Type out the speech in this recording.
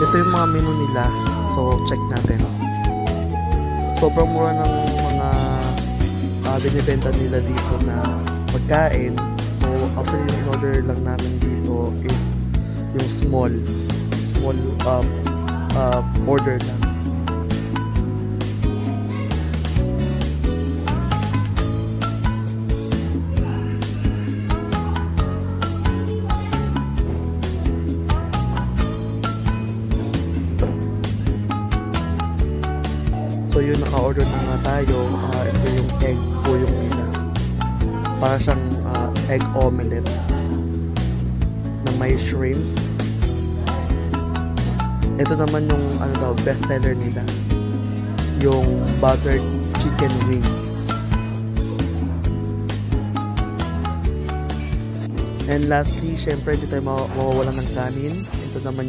Ito yung mga menu nila. So, check natin. Sobrang mura ng mga binibenta nila dito na pagkain. So, actually, yung order lang namin dito is yung small order lang. So yun, naka-order na nga tayo. Ito yung egg po yung nila. Para siyang egg omelette na may shrimp. Ito naman yung best seller nila. Yung buttered chicken wings. And lastly, syempre, di tayo mawawalan ng kanin. Ito naman